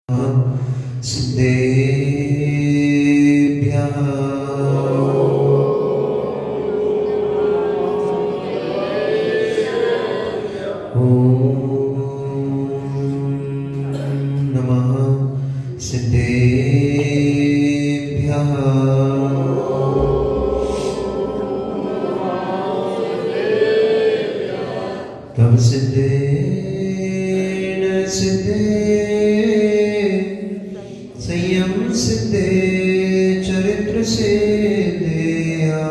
सिद्धेभ्यः नमः सिद्धेभ्यः तव सिद्धेन सिद्धे संयम सिद्धे चरित्र सिद्धेया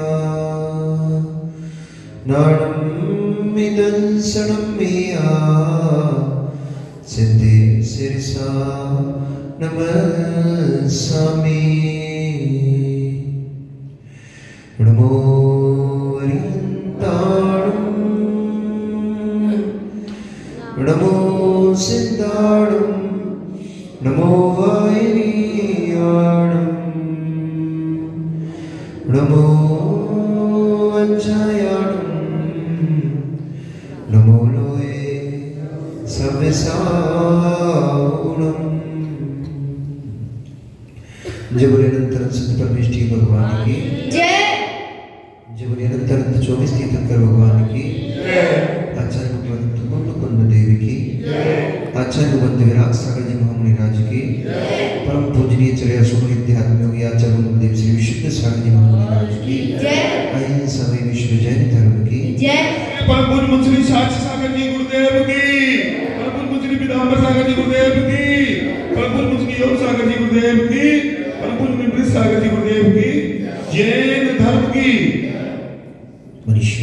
नाडं मिदंसनं मेया सिद्धे सिरसा नमस्सामि नमो वरियन्ताणं नमो सिद्धाणं नमो वायुरियाणं नमो वज्रायाणं नमो लोये सव्यसागुणम्। जय बोले अनंत सिद्ध परमेष्ठी भगवान की जय। जय बोले अनंत 24 तीर्थंकर भगवान की जय। आचार्य मुकुंद देवी की जय। आचार्य मुकुंद विराग सागर जी महामुनि राज की जय। परम पूजनीय चर्या सुख नित्यात्म योगी आचार्य मुकुंद देव श्री विशुद्ध सागर जी महामुनि राज की जय। अहिंसा में विश्व जैन धर्म की जय। परम पूज्य मुंशी साक्षी सागर जी गुरुदेव की, परम पूज्य मुंशी पीताम्बर सागर जी गुरुदेव की, परम पूज्य मुंशी योग सागर जी गुरुदेव की, परम पूज्य ब्रिज सागर जी गुरुदेव की, जैन धर्म की। मनुष्य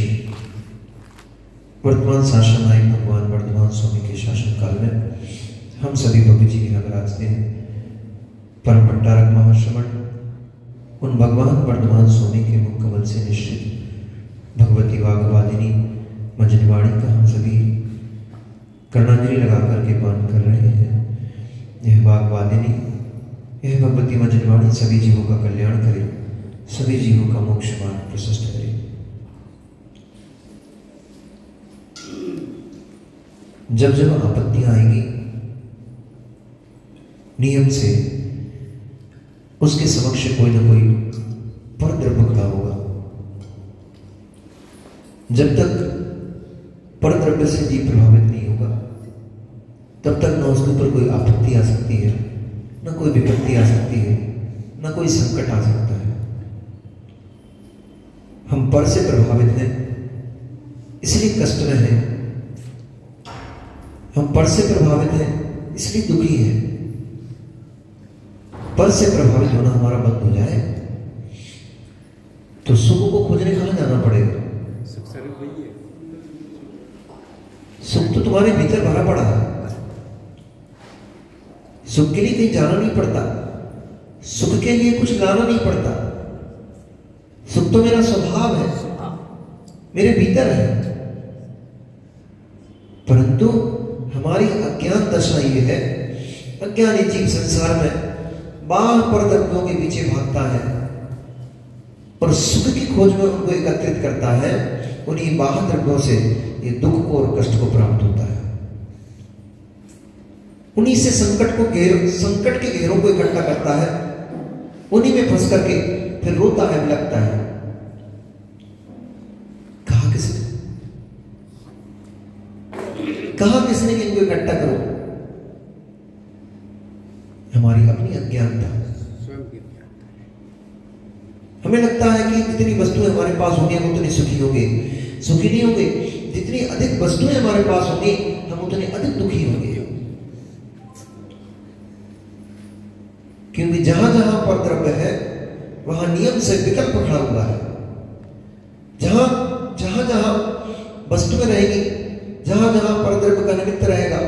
वर्तमान शासन नायक भगवान वर्धमान स्वामी के शासन काल में हम सभी भक्त जी यहाँ विराजते हैं। परम भट्टारक महाश्रवण उन भगवान वर्धमान स्वामी के मुख कमल से निश्चित भगवती वाग्वादिनी मंजनवाणी का हम सभी कर्णांजलि लगा करके पान कर रहे हैं। यह वाग्वादिनी, यह भगवती मंजनवाणी सभी जीवों का कल्याण करे, सभी जीवों का मोक्ष मार्ग प्रशस्त करे। जब जब आपत्तियां आएंगी नियम से उसके समक्ष कोई ना कोई परद्रव्य खड़ा होगा। जब तक परद्रव्य से जीव प्रभावित नहीं होगा तब तक न उसके ऊपर कोई आपत्ति आ सकती है, न कोई विपत्ति आ सकती है, न कोई संकट आ सकता है। हम पर से प्रभावित हैं इसलिए कष्ट में हैं, हम पर से प्रभावित हैं इसलिए दुखी हैं। पर से प्रभावित होना हमारा बंद हो जाए तो सुख को खोजने कहां जाना पड़ेगा? सुख तो तुम्हारे भीतर भरा पड़ा है। सुख के लिए कहीं जाना नहीं पड़ता, सुख के लिए कुछ लाना नहीं पड़ता। सुख तो मेरा स्वभाव है, मेरे भीतर है। परंतु हमारी अज्ञान दशा ये है, अज्ञानी जीव संसार में बाहर परद्रव्यों के पीछे भागता है और सुख की खोज में उनको एकत्रित करता है। उन्हीं बाहर द्रव्यों से ये दुख को और कष्ट को प्राप्त होता है। उन्हीं से संकट के घेरों को इकट्ठा करता है, उन्हीं में फंस करके फिर रोता है, लगता है। कहा किसने कि इनको इकट्ठा करो? हमारी अपनी अज्ञानता। हमें लगता है कि जितनी वस्तुएं हमारे पास होंगी हम उतने सुखी होंगे। सुखी नहीं होंगे। जितनी अधिक वस्तुएं हमारे पास होंगी हम उतने अधिक दुखी होंगे। क्योंकि जहां जहां पर द्रव्य है वहां नियम से विकल्प खड़ा हुआ है। जहां जहां वस्तुएं रहेगी, जहां जहां पर द्रव्य का निमित्त रहेगा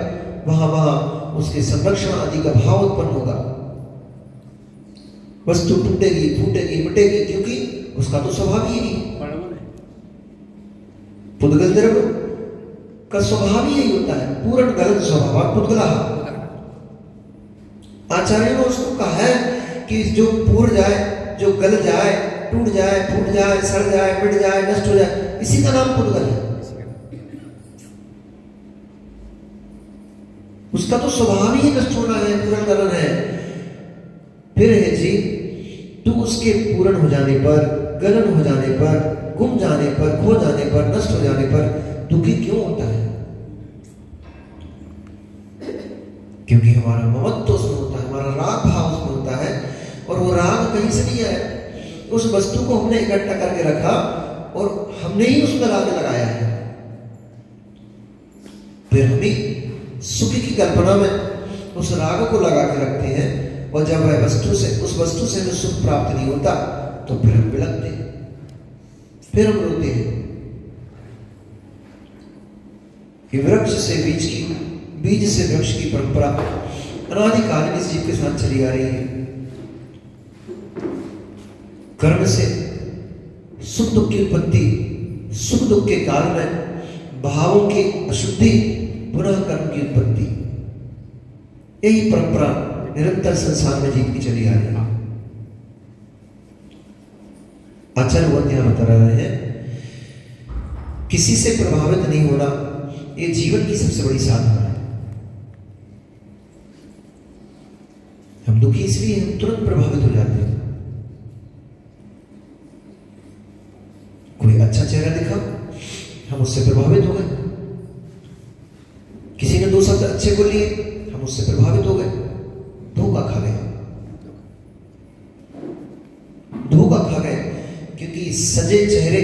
वहां वहां उसके संरक्षण आदि का भाव उत्पन्न होगा। वस्तु टूटेगी, फूटेगी, मिटेगी, क्योंकि उसका तो स्वभाव ही है। पुद्गल द्रव्य का स्वभाव ही यही होता है, पूर्ण गलत स्वभाव पुद्गला। आचार्य ने उसको कहा है कि जो पूर जाए, जो गल जाए, टूट जाए, फूट जाए, सड़ जाए, मिट जाए, नष्ट हो जाए, इसी का नाम पुद्गल है। उसका तो स्वभाव ही नष्ट होना है, पूर्ण गलन है। उसके पूर्ण हो जाने पर, गलन हो जाने पर, गुम जाने पर, खो जाने पर, नष्ट हो जाने पर दुखी क्यों होता है? क्योंकि हमारा ममत्व उसमें होता है, हमारा राग भाव उसमें होता है, और वो राग कहीं से नहीं आया। उस वस्तु को हमने इकट्ठा करके रखा और हमने ही उसमें राग लगाया है। फिर हम ही सुख की कल्पना में उस राग को लगा के रखते हैं, और जब वह वस्तु से, उस वस्तु से हमें सुख प्राप्त नहीं होता तो फिर हम बिलखते हैं, फिर हम रोते हैं। कि वृक्ष से बीज की, बीज से वृक्ष की परंपरा अनादिकाल इस जीव के साथ चली आ रही है। कर्म से सुख दुख की उत्पत्ति, सुख दुख के काल में भावों की अशुद्धि, पुनः कर्म की उत्पत्ति, यही परंपरा निरंतर संसार में जीव की चली आ रही है। आचार्य वो यहां बता रहे हैं, किसी से प्रभावित नहीं होना ये जीवन की सबसे बड़ी साधना है। हम दुखी इसलिए हम तुरंत प्रभावित हो जाते हैं। कोई अच्छा चेहरा दिखा, हम उससे प्रभावित हो गए। किसी ने दो शब्द अच्छे बोल लिए, हम उससे प्रभावित हो गए, धोखा खा गए, धोखा खा गए। क्योंकि सजे चेहरे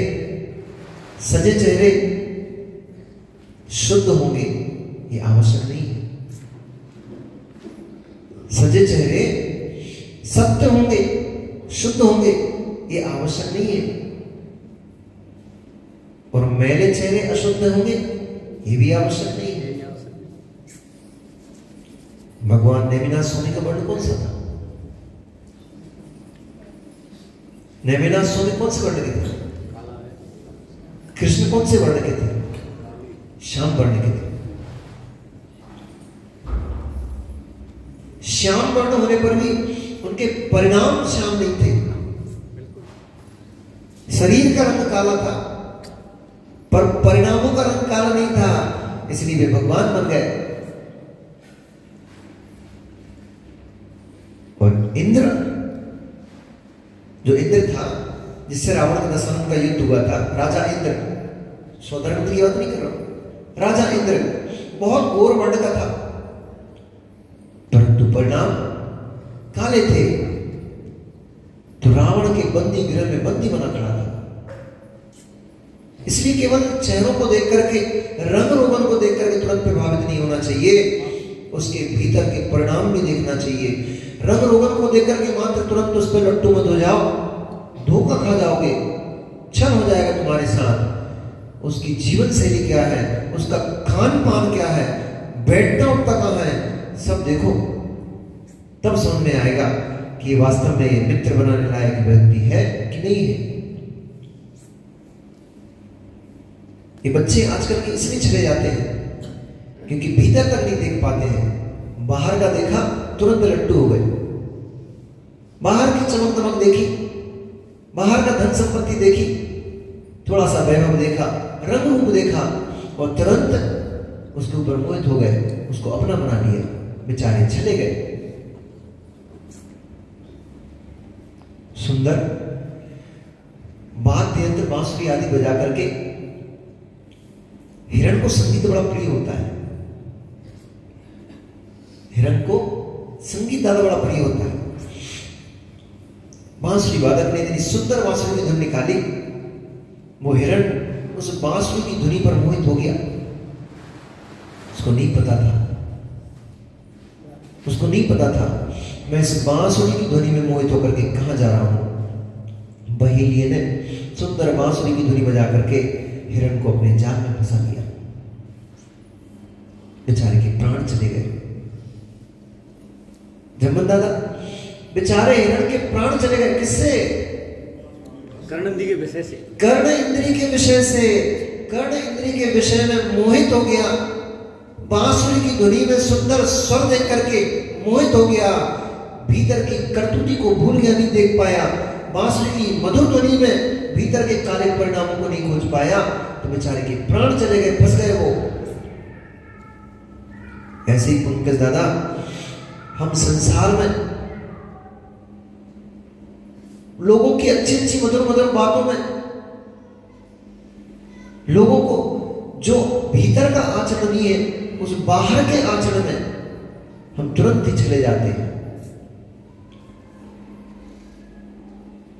शुद्ध होंगे ये आवश्यक नहीं है। सजे चेहरे सत्य होंगे, शुद्ध होंगे ये आवश्यक नहीं है। और मैले चेहरे अशुद्ध होंगे ये भी आवश्यक नहीं है। भगवान नेमिनाथ स्वामी का वर्ण कौन सा था? नेमिनाथ स्वामी कौन से वर्ण के थे? कृष्ण कौन से वर्ण के थे? श्याम वर्ण के थे। श्याम वर्ण होने पर भी उनके परिणाम श्याम नहीं थे। शरीर का रंग काला था पर परिणामों का रंग काला नहीं था, इसलिए वे भगवान बन गए। और इंद्र, जो इंद्र था जिससे रावण के दशानन का युद्ध हुआ था, राजा इंद्र, स्वधर्म की बात नहीं कर रहा हूं, राजा इंद्र बहुत घोर वर्ण का था, परंतु परिणाम काले थे। तो रावण के बंदी गृह में बंदी बना खड़ा था। इसलिए केवल चेहरों को देख करके, रंग रोगन को देख करके तुरंत प्रभावित नहीं होना चाहिए, उसके भीतर के परिणाम भी देखना चाहिए। रंग रोगन को देख करके मात्र तुरंत उस पर लट्टू मत हो जाओ, धोखा खा जाओगे, छल हो जाएगा तुम्हारे साथ। उसकी जीवन शैली क्या है, उसका खान पान क्या है, बैठना उठता कहां है, सब देखो, तब समझ में आएगा कि ये वास्तव में मित्र बनाने लायक व्यक्ति है कि नहीं है। ये बच्चे आजकल के इसलिए चले जाते हैं क्योंकि भीतर तक नहीं देख पाते हैं। बाहर का देखा तुरंत लट्टू हो गए, बाहर की चमक दमक देखी, बाहर का धन संपत्ति देखी, थोड़ा सा वैभव देखा, रंग रूप देखा और तुरंत उसके ऊपर मोहित हो गए, उसको अपना बना लिया, बेचारे चले गए। सुंदर वाद्य यंत्र बांसुरी आदि बजा करके हिरण को संगीत बड़ा प्रिय होता है। हिरण को संगीत ज्यादा बड़ा प्रिय होता है। बांसुरी वादक ने इतनी सुंदर बांसुरी की धुन निकाली, वो हिरण उस बांसुरी की धुनी पर मोहित हो गया। उसको नहीं पता था मैं इस बांसुरी की ध्वनि में मोहित होकर के कहां जा रहा हूं। बहेलिये ने सुंदर बांसुरी की धुनी बजा करके हिरण को अपने जाल में फंसा दिया। बेचारे के प्राण चले गए। जमन दादा, बेचारे हिरण के प्राण चले गए। किससे? कर्ण इंद्रिय के विषय से। कर्ण इंद्रिय के विषय से। कर्ण इंद्रिय के विषय में मोहित हो गया। बांसुरी की धुनी में सुंदर स्वर देख करके मोहित हो गया। भीतर की करतूती को भूल गया, नहीं देख पाया। बांसुरी की मधुर ध्वनि में भीतर के काले परिणामों को नहीं खोज पाया, तो बेचारे के प्राण चले गए, फंस गए वो। ऐसे ही पंकज दादा, हम संसार में लोगों की अच्छी अच्छी मधुर मधुर बातों में, लोगों को जो भीतर का आचरण नहीं है उस बाहर के आचरण में हम तुरंत ही चले जाते हैं,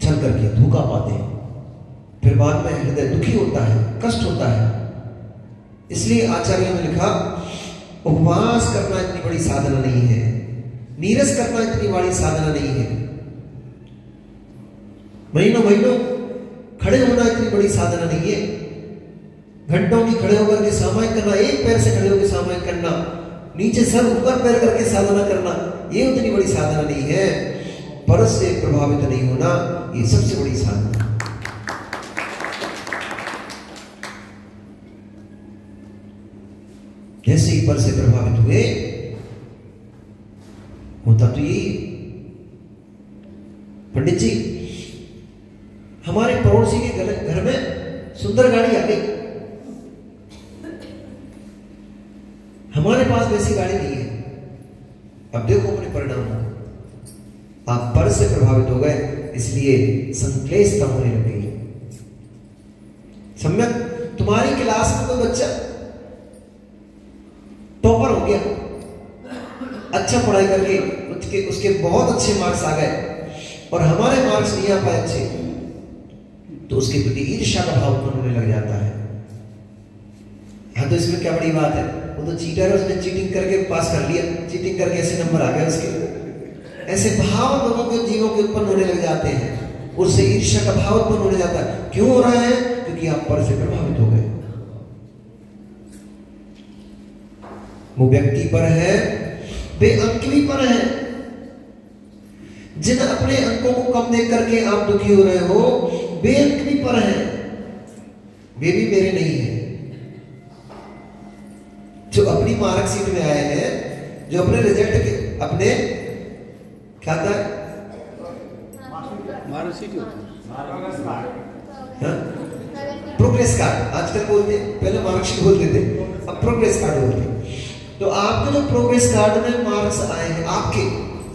चल करके धोखा पाते हैं, फिर बाद में हृदय दुखी होता है, कष्ट होता है। इसलिए आचार्यों ने लिखा, उपवास करना इतनी बड़ी साधना नहीं है, नीरस करना इतनी बड़ी साधना नहीं है, महीनों महीनों खड़े होना इतनी बड़ी साधना नहीं है, घंटों की खड़े होकर के सामायिक करना, एक पैर से खड़े होकर सामायिक करना, नीचे सर ऊपर पैर करके साधना करना, ये उतनी बड़ी साधना नहीं है। परस से प्रभावित नहीं होना, ये सबसे बड़ी साधना। जैसे ही पर से प्रभावित हुए होता तो यही। पंडित जी, हमारे पड़ोसी के घर में सुंदर गाड़ी आ गई, हमारे पास वैसी गाड़ी नहीं है। अब देखो अपने परिणाम, आप पर से प्रभावित हो गए, इसलिए संक्लेशता होने लग गई। सम्यक तुम्हारी क्लास में कोई बच्चा टॉपर हो गया, अच्छा पढ़ाई करके उसके बहुत अच्छे मार्क्स आ गए और हमारे मार्क्स नहीं आ पाए अच्छे, तो उसके प्रति ईर्ष्या का भाव उत्पन्न होने लग जाता है। हाँ, तो इसमें क्या बड़ी बात है, वो तो चीटर है, उसने चीटिंग करके पास कर लिया, चीटिंग करके ऐसे नंबर आ गए उसके। ऐसे भाव लोगों के जीवों के उत्पन्न होने लग जाते हैं, उससे ईर्ष्या का भाव उत्पन्न होने जाता है। क्यों हो रहा है? क्योंकि आप पर से प्रभावित हो गए। वो व्यक्ति पर है, वे अंक भी पर है। जिन अपने अंकों को कम देख करके आप दुखी हो रहे हो, वे अंक भी पर है, वे भी मेरे नहीं है। जो अपनी मार्कशीट में आए हैं, जो अपने रिजल्ट के अपने क्या था, प्रोग्रेस कार्ड आजकल बोलते, पहले मार्कशीट बोलते थे, अब प्रोग्रेस कार्ड बोलते। तो आपके जो प्रोग्रेस कार्ड में मार्क्स आए हैं, आपके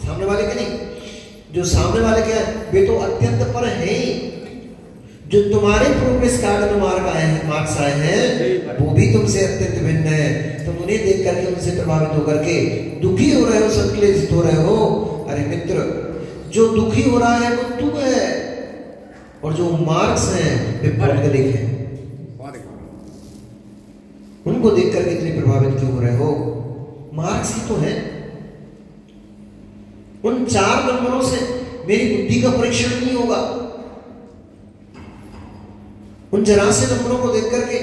सामने वाले के नहीं, जो सामने वाले के वे तो अत्यंत पर है ही। जो तुम्हारे प्रोग्रेस कार्ड में मार्क्स आए हैं, वो भी तुमसे अत्यंत भिन्न है। तुम उन्हें देख करके उनसे प्रभावित होकर के दुखी हो रहे हो, संक्लेशित हो रहे हो। अरे मित्र, जो दुखी हो रहा है वो तू है, और जो मार्क्स हैं वे पौगलिक हैं। उनको देख करके इतने प्रभावित क्यों हो रहे हो? मार्क्स ही तो है। उन 4 नंबरों से मेरी बुद्धि का परीक्षण नहीं होगा। उन जरा से नंबरों को देख करके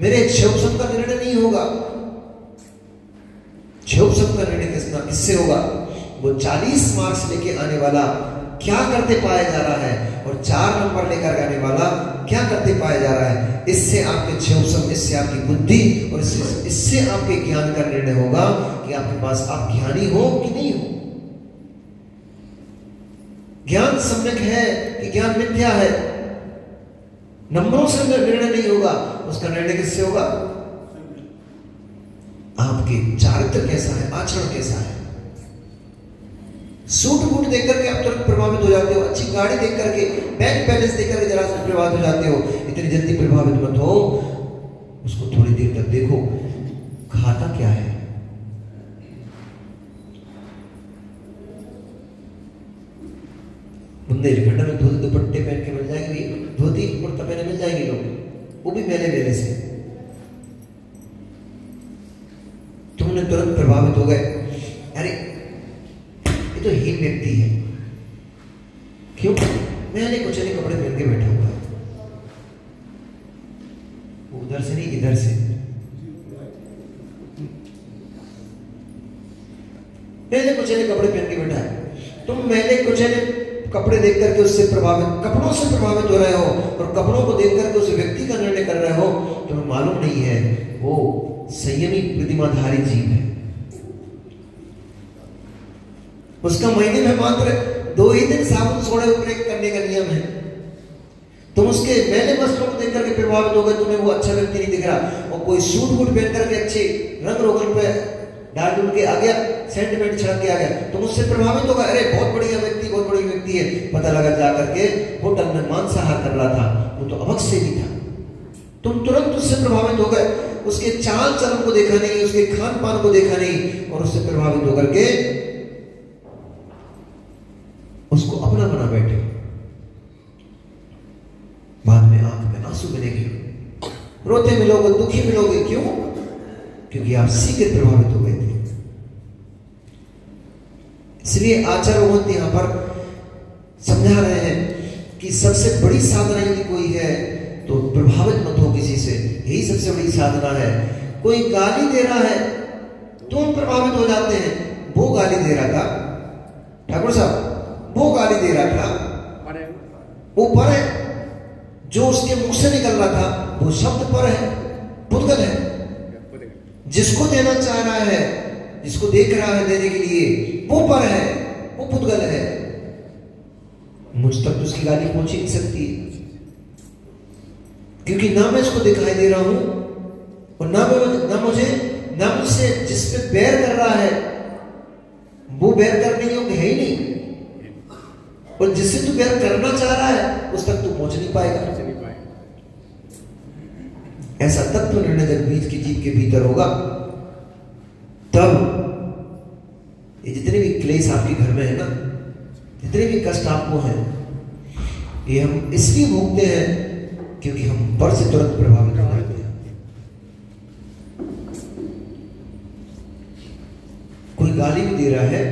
मेरे क्षोभसम का निर्णय नहीं होगा। क्षोभसम का निर्णय किससे होगा? वो 40 मार्क्स लेके आने वाला क्या करते पाया जा रहा है, और 4 नंबर लेकर आने वाला क्या करते पाया जा रहा है। इससे आपके क्षोभसम, इससे आपकी बुद्धि और इससे आपके ज्ञान का निर्णय होगा कि आपके पास आप ज्ञानी हो कि नहीं हो। ज्ञान सम्यक है कि ज्ञान मिथ्या है। नंबरों से निर्णय नहीं होगा, उसका निर्णय किससे होगा? आपके चारित्र कैसा है, आचरण कैसा है। सूट बूट देख करके आप तुरंत प्रभावित हो जाते हो, अच्छी गाड़ी देख करके, बैंक बैलेंस देख करके जरा से प्रभावित हो जाते हो। इतनी जल्दी प्रभावित मत हो, उसको थोड़ी देर तक देखो, खाता क्या है। बुंदेलखंड में धोती दुपट्टे पहन के मिल जाएंगे, धोती कुर्ता पहने मिल जाएंगे लोग, वो भी मेले मेले से। तुमने तुरंत प्रभावित हो गए, अरे ये तो हीन व्यक्ति है। क्यों? मैंने कुछ नहीं कपड़े पहन के बैठा हुआ है, उधर से नहीं इधर से। मैंने कुछ नहीं कपड़े पहन के बैठा है। तुम मैंने कुछ कपड़े देख करके उससे प्रभावित, कपड़ों से प्रभावित हो रहे हो, और कपड़ों को देख करके उस व्यक्ति का निर्णय कर रहे हो। तुम्हें मालूम नहीं है वो संयमी प्रतिमाधारी जीव है। उसका महीने में मात्र 2 ही दिन साबुन सोडे उपयोग करने का नियम है। तुम उसके मैले वस्त्रों को देख करके प्रभावित हो गए, तुम्हें वो अच्छा व्यक्ति नहीं दिख रहा। और कोई सूट बूट पहन करके अच्छे रंग रोगन पे डाल डूल के आ गया, सेंटिमेंट छिड़क के आ गया, तो मुझसे प्रभावित होगा, अरे बहुत बढ़िया व्यक्ति, बहुत बड़ी व्यक्ति है। पता लगा जा करके होटल में मांसाहार कर रहा था, वो तो अभक्त से भी था। तुम तुरंत उससे प्रभावित हो गए, उसके चाल चलन को देखा नहीं, उसके खान पान को देखा नहीं, और उससे प्रभावित होकर के उसको अपना बना बैठे। बाद में आंख में आंसू बनेंगे, रोते मिलोगे, दुखी मिलोगे। क्यों? क्योंकि आप सीखे प्रभावित हो गए थे। इसलिए आचार्य भगवंत यहां पर समझा रहे हैं कि सबसे बड़ी साधना यदि कोई है तो प्रभावित मत हो किसी से, यही सबसे बड़ी साधना है। कोई गाली दे रहा है तो हम प्रभावित हो जाते हैं। वो गाली दे रहा था, ठाकुर साहब, वो गाली दे रहा था, वो पर है, जो उसके मुख से निकल रहा था वो शब्द पर है, पुद्गल है। जिसको देना चाह रहा है, जिसको देख रहा है देने के लिए, वो पर है, वो पुद्गल है। मुझ तक तो उसकी गाली पहुंच ही नहीं सकती, क्योंकि ना मैं इसको दिखाई दे रहा हूं, और ना मुझसे जिस पे बैर कर रहा है वो बैर करने योग्य है ही नहीं, और जिससे तू बैर करना चाह रहा है उस तक तू पहुंच नहीं पाएगा। ऐसा तत्व निर्णय जब बीज की जीव के भीतर होगा, तब ये जितने भी क्लेश आपके घर में है ना, जितने भी कष्ट आपको हैं, ये हम इसलिए भोगते हैं क्योंकि हम पर से तुरंत प्रभावित हो जाते हैं। कोई गाली भी दे रहा है,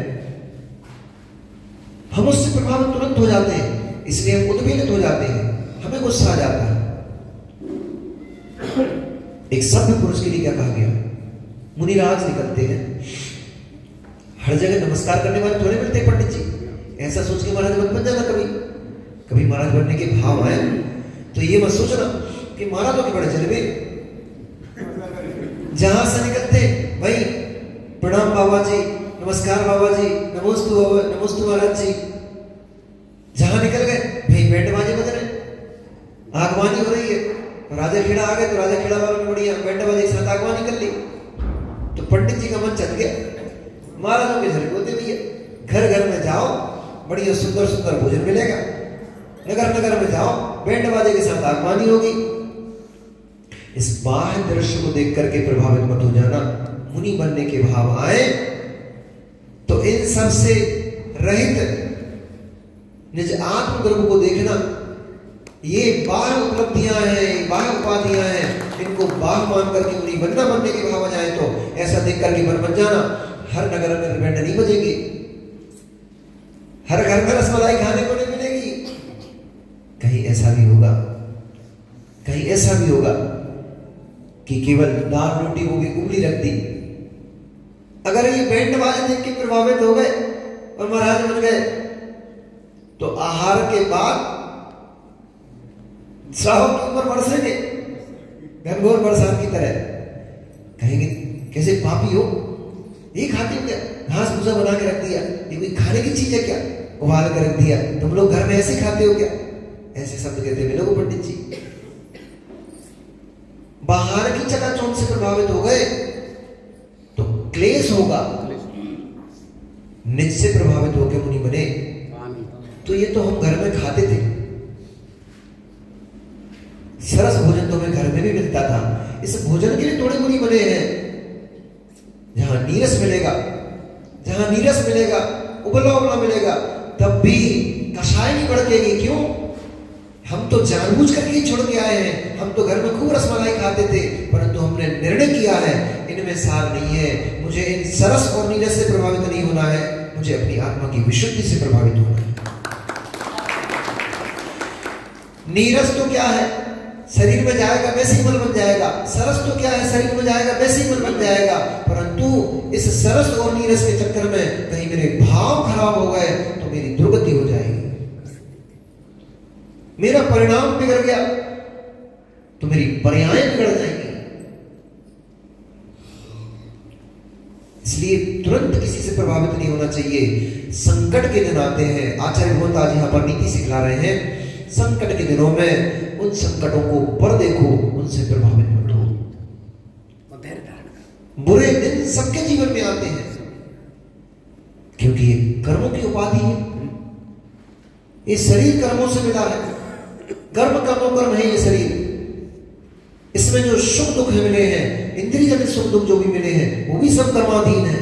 हम उससे प्रभावित तुरंत हो जाते हैं, इसलिए हम उद्वेलित हो जाते हैं, हमें गुस्सा आ जाता है। एक सभ्य पुरुष के लिए क्या कहा गया? मुनिराज निकलते हैं, हर जगह नमस्कार करने वाले थोड़े मिलते पंडित जी। ऐसा सोच के महाराज मत बन जाना। कभी महाराज बनने के भाव आए तो ये मत सोचना कि महाराजों के बड़े जलवे। जहां से निकलते भाई प्रणाम बाबा जी, नमस्कार बाबा जी, नमोस्तु महाराज जी। जहां निकल गए भाई बैंड बाजे बज रहे, आगवानी हो रही है, राजा खेड़ा आ गए तो राजा खेड़ा वालों ने बढ़िया बैंड बाजे के साथ आगवानी कर ली, तो पंडित जी का मन चल गया। महाराजों के झलक होते भी है, घर घर में जाओ बढ़िया सुंदर सुंदर भोजन मिलेगा, नगर नगर में जाओ बैंड बाजे के साथ आगवानी होगी। इस बाह्य दृश्य को देख करके प्रभावित मत हो जाना। मुनि बनने के भाव आए तो इन सब से रहित निज आत्म गर्भ को देखना। ये बाह्य उपलब्धियां हैं, बाह्य उपाधियां हैं, इनको बाह्य मान करके मुनि बनने के भाव आ जाए तो ऐसा देख करके मन बन जाना। हर नगर में बैंड नहीं बजेगी, हर घर में रसमलाई खाने को नहीं मिलेगी। कहीं ऐसा भी होगा, कहीं ऐसा भी होगा कि केवल दाल रोटी वो भी उबली रख दी। अगर ये बैंड बाजे देख के प्रभावित हो गए और महाराज बन गए तो आहार के बाद श्रावण के ऊपर बरसेंगे घनघोर बरसात की तरह। कहेंगे कैसे पापी हो, ये खाते हो क्या, घास भूसा बना के रख दिया, ये कोई खाने की चीज है क्या, उबाल कर रख दिया, तुम लोग घर में ऐसे खाते हो क्या? ऐसे शब्द कहते हैं लोग पंडित जी। बाहर की चकाचौंध से प्रभावित हो गए तो क्लेश होगा, निज से प्रभावित होकर मुनि बने तो ये तो हम घर में खाते थे, सरस भोजन तो हमें घर में भी मिलता था, इस भोजन के लिए थोड़े मुनि बने हैं। जहां नीरस मिलेगा, जहां नीरस मिलेगा, उबला उबला मिलेगा, तब भी कषाय नहीं भड़केगी। क्यों? हम तो जानबूझ करके ही छोड़ के आए हैं। हम तो घर में खूब रसमलाई खाते थे, परंतु हमने निर्णय किया है इनमें सार नहीं है, मुझे इन सरस और नीरस से प्रभावित नहीं होना है, मुझे अपनी आत्मा की विशुद्धि से प्रभावित होना है। नीरस तो क्या है, शरीर में जाएगा वैसे ही मल बन जाएगा। सरस तो क्या है, शरीर में जाएगा वैसे ही मल बन जाएगा। परंतु इस सरस और नीरस के चक्कर में कहीं मेरे भाव खराब हो गए तो मेरी दुर्गति हो जाएगी, मेरा परिणाम बिगड़ गया तो मेरी पर्यायें बिगड़ जाएंगी। इसलिए तुरंत किसी से प्रभावित नहीं होना चाहिए। संकट के दिन आते हैं, आचार्य भगवंत आज यहां पर नीति सिखला रहे हैं। संकट के दिनों में उन संकटों को पर देखो, उनसे प्रभावित मत हो। बुरे दिन दिन सबके जीवन में आते हैं, क्योंकि ये कर्मों की उपाधि है। ये शरीर कर्मों से मिला है, कर्म कर्म है ये शरीर। इसमें जो सुख दुख मिले हैं, इंद्रिय जनित सुख दुख जो भी मिले हैं, वो भी सब कर्माधीन है।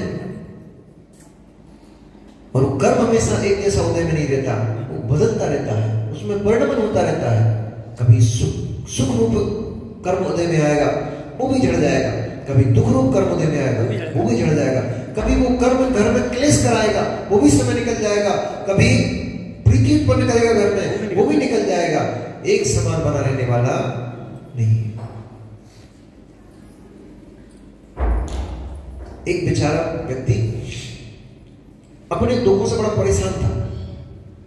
और वो कर्म हमेशा एक जैसा उदय में नहीं रहता, वो बदलता रहता है, उसमें परिणमन होता रहता है। कभी सुख रूप कर्म उदय में आएगा, वो भी झड़ जाएगा। कभी दुख रूप कर्म उदय में आएगा, वो भी झड़ जाएगा। कभी वो कर्म घर में क्लेश कराएगा, वो भी समय निकल जाएगा। कभी प्रीति उत्पन्न करेगा घर में, वो भी निकल जाएगा। एक समान बना रहने वाला नहीं। एक बेचारा व्यक्ति अपने दुखों से बड़ा परेशान था,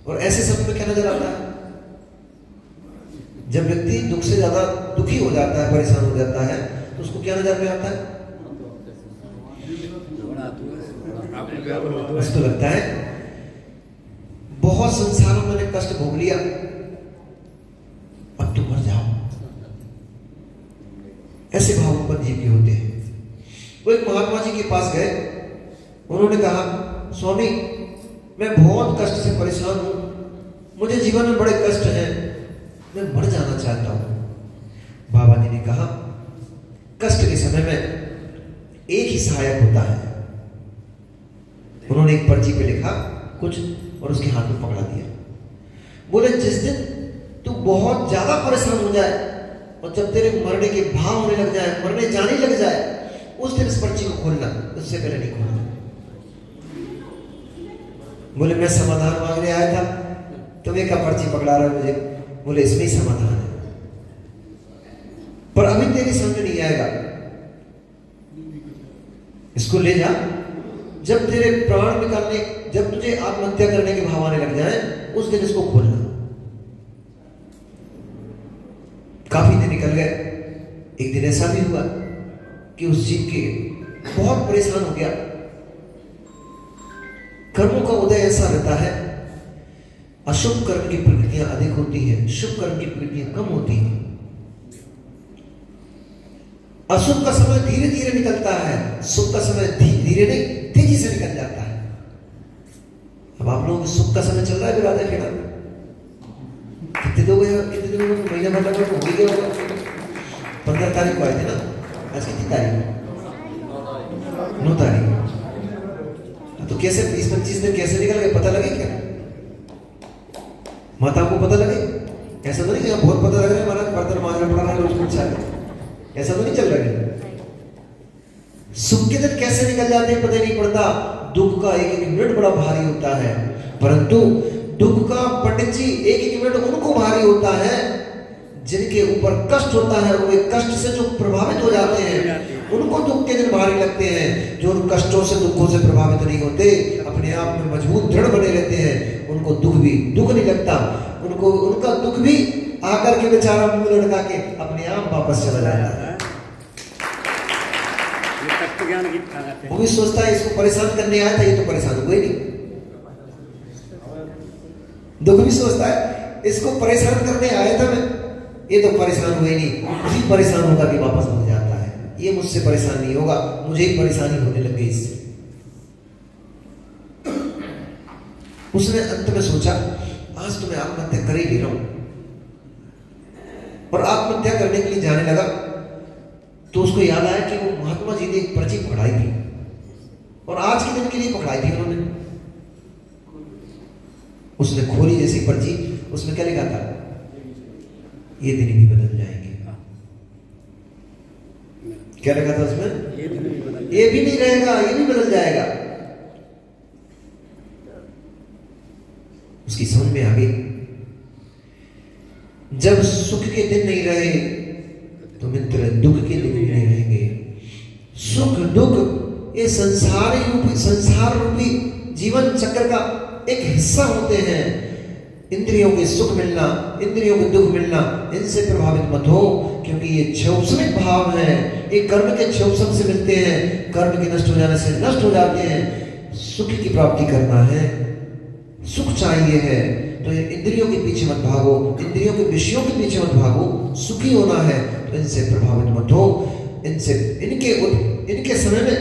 और ऐसे समय में क्या नजर आता है? जब व्यक्ति दुख से ज्यादा दुखी हो जाता है, परेशान हो जाता है, तो उसको क्या नजर में आता है? उसको लगता है बहुत संसार में मैंने कष्ट भोग लिया, अब तुम मर जाओ। ऐसे भाव उत्पन्न जीव के होते हैं। वो एक महात्मा जी के पास गए, उन्होंने कहा, स्वामी मैं बहुत कष्ट से परेशान हूं, मुझे जीवन में बड़े कष्ट हैं, मैं मर जाना चाहता हूं। बाबा जी ने कहा, कष्ट के समय में एक ही सहायक होता है। उन्होंने एक पर्ची पे लिखा कुछ और उसके हाथ में पकड़ा दिया। बोले, जिस दिन तू बहुत ज्यादा परेशान हो जाए और जब तेरे मरने के भाव होने लग जाए, मरने जाने लग जाए, उस दिन इस पर्ची को खोलना, उससे पहले नहीं खोलना। बोले, मैं समाधान मांगने आया था, तुम्हें क्या पर्ची पकड़ा रहा है मुझे? बोले, इसमें ही समाधान है, पर अभी तेरी समझ नहीं आएगा। इसको ले जा, जब तेरे प्राण निकालने, जब तुझे आत्महत्या करने के भाव आने लग जाए, उस दिन इसको खोलना। काफी दिन निकल गए। एक दिन ऐसा भी हुआ कि उस जीव के बहुत परेशान हो गया। कर्मों का उदय ऐसा रहता है, अशुभ कर्म की प्रकृतियां अधिक होती है, शुभ कर्म की प्रकृतियां कम होती है। अशुभ का समय धीरे धीरे निकलता है, शुभ का समय धीरे नहीं तेजी से निकल जाता है। अब आप लोगों को शुभ का समय चल रहा है बिरादर खेड़ा, कितने लोग महीना भर लगा तो हो गया होगा। 15 तारीख को आए थे ना, आज कितनी तारीख? 9 तारीख। तो कैसे 20-25 दिन कैसे निकल गए, पता लगे क्या? माता को पता लगे? ऐसा तो नहीं कि बहुत पता लग रहा है, महाराज बर्तन मांझना पड़ा रहा है, रोज कुछ ऐसा तो नहीं चल रहा है। सुख के दिन कैसे निकल जाते हैं पता नहीं पड़ता। दुख का एक एक मिनट बड़ा भारी होता है, परंतु दुख का पंडित जी एक एक मिनट उनको भारी होता है जिनके ऊपर कष्ट होता है। वो कष्ट से जो प्रभावित हो जाते हैं, उनको दुख के दिन भारी लगते हैं। जो उन कष्टों से, दुखों से प्रभावित नहीं होते, अपने आप में मजबूत दृढ़ बने रहते हैं, उनको दुख नहीं लगता। उनको उनका दुख भी आकर के बेचारा मुंह लटका के अपने आप वापस चला जाता है। वो भी सोचता है इसको परेशान करने आया था, ये तो परेशान हुआ ही नहीं। दुख भी सोचता है इसको परेशान करने आया था मैं, ये तो परेशान हुए नहीं। खुद परेशान होगा कि वापस मुड़ जाता है, ये मुझसे परेशान नहीं होगा, मुझे ही परेशानी होने लग गई इससे। उसने अंत में सोचा, आज तो मैं आत्महत्या कर ही ले रहा हूं, और आत्महत्या करने के लिए जाने लगा तो उसको याद आया कि वो महात्मा जी ने एक पर्ची पकड़ाई थी, और आज के दिन के लिए पकड़ाई थी उन्होंने। उसने खोली जैसी पर्ची, उसमें क्या लिखा था? ये दिन भी बदल जाएंगे। क्या लिखा था उसमें? ये भी नहीं रहेगा, ये भी बदल जाएगा। उसकी समझ में आ गई, जब सुख के दिन नहीं रहे तो मित्र दुख के दिन भी नहीं रहेंगे। सुख दुख ये संसार रूपी जीवन चक्र का एक हिस्सा होते हैं। इंद्रियों के सुख मिलना, इंद्रियों के दुख मिलना, इनसे प्रभावित मत हो, क्योंकि ये क्षोभसमिक भाव है। ये कर्म के क्षोभसम से मिलते हैं, कर्म के नष्ट हो जाने से नष्ट हो जाते हैं। सुख की प्राप्ति करना है, सुख चाहिए है, तो इंद्रियों के पीछे मत भागो, इंद्रियों के विषयों के पीछे मत भागो। सुखी होना है तो इनसे प्रभावित मत हो। इनके समय में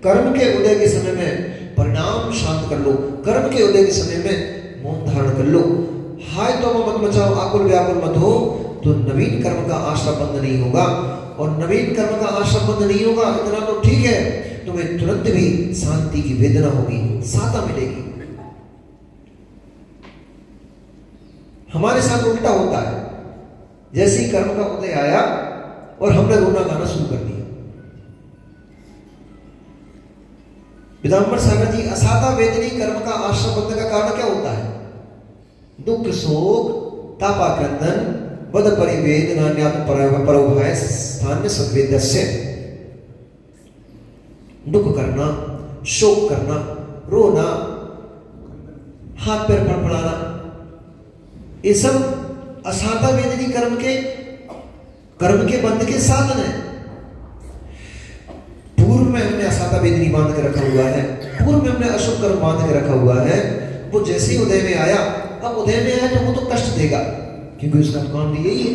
कर्म के उदय के समय में परिणाम शांत कर लो, कर्म के उदय के समय में मौन धारण कर लो। हाय तो मत मचाओ, आकुल व्याकुल मत हो, तो नवीन कर्म का आशा बंद नहीं होगा। और नवीन कर्म का आशा बंद नहीं होगा इतना तो ठीक है, तुम्हें तुरंत भी शांति की वेदना होगी, साता मिलेगी। हमारे साथ उल्टा होता है, जैसे ही कर्म का उदय आया और हमने रोना गाना शुरू कर दिया। पीताम्बर सागर जी, असाता वेदनी कर्म का आश्रय बंध का कारण क्या होता है? दुख शोक तापा क्रंदन वद परिवेदना परोभय स्थान में संवेदस्य। दुख करना, शोक करना, रोना, हाथ पैर फड़फड़ाना, ये सब असाता वेदनी कर्म के बंध के साधन है। पूर्व में हमने असाता वेदनी बांध के रखा हुआ है, पूर्व में हमने अशुभ कर्म बांध के रखा हुआ है। वो जैसे ही उदय में आया, अब उदय में आया तो वो तो कष्ट देगा, क्योंकि उसका काम भी यही है।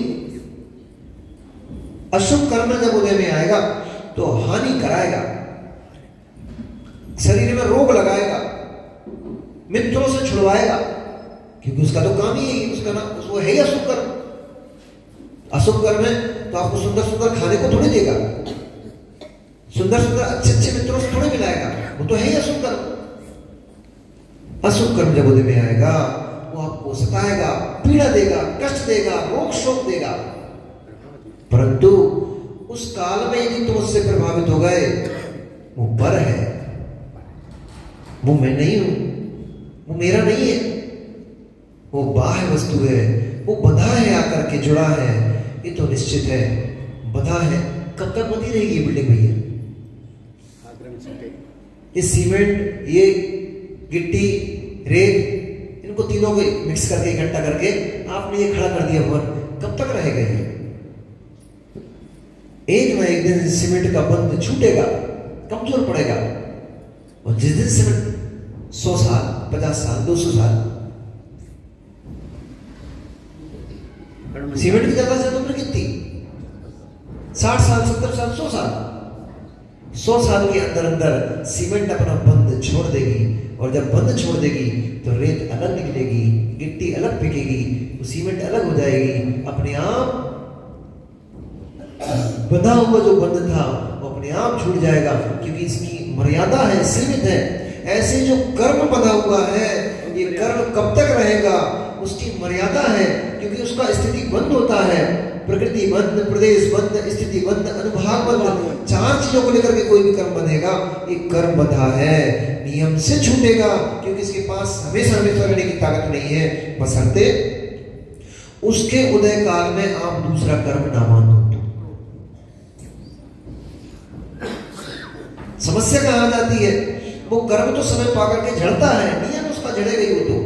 अशुभ कर्म जब उदय में आएगा तो हानि कराएगा, शरीर में रोग लगाएगा, मित्रों से छुड़वाएगा, क्योंकि उसका तो काम ही है, उसका ना वो है ही अशुभ कर्म। अशुभ कर्म है तो आपको सुंदर सुंदर खाने को थोड़ी देगा, सुंदर सुंदर अच्छे अच्छे मित्रों से थोड़े मिलाएगा, वो तो है ही अशुभ कर्म। अशुभ कर्म जब उदय में आएगा वो आपको सताएगा, पीड़ा देगा, कष्ट देगा, रोग शोक देगा। परंतु उस काल में यदि तुम उससे प्रभावित हो गए, वो पर है, वो मैं नहीं हूं, वो मेरा नहीं है, वो बाह्य वस्तु है, वो बंधा है, आकर के जुड़ा है, ये तो निश्चित है, बंधा है। कब तक बंधी रहेगी ये बिल्डिंग भैया? ये सीमेंट, ये गिट्टी, रेत, इनको तीनों को मिक्स करके इकट्ठा करके आपने ये खड़ा कर दिया भवन, कब तक रहेगा ये? एक ना एक दिन सीमेंट का बंध छूटेगा, कमजोर पड़ेगा। और जिस दिन सीमेंट 100 साल, 50 साल, 200 साल, सीमेंट की ज्यादा से उम्र कितनी? 60 साल, 70 साल, 100 साल। 100 साल के अंदर अंदर सीमेंट अपना बंध छोड़ देगी, और जब बंध छोड़ देगी तो रेत अलग निकलेगी, गिट्टी अलग फेंकेगी, तो सीमेंट अलग हो जाएगी। अपने आप बंधा हुआ जो बंध था वो अपने आप छूट जाएगा, क्योंकि इसकी मर्यादा है, सीमित है। ऐसे जो कर्म बंधा हुआ है, ये कर्म कब तक रहेगा उसकी मर्यादा है, क्योंकि उसका स्थिति बंद होता है। प्रकृति बंद, प्रदेश बंद, स्थिति बंद, अनुभाग बंद, 4 चीजों को लेकर के कोई भी कर्म बंधेगा, एक कर्म बंधा है, नियम से छूटेगा, क्योंकि इसके पास हमेशा हमेशा रहने की ताकत नहीं है, बशर्ते उसके उदय काल में आप दूसरा कर्म ना मान दो। समस्या कहां आ जाती है? वो कर्म तो समय पाकर के झड़ता है, नियम उसका झड़ेगा ही वो तो,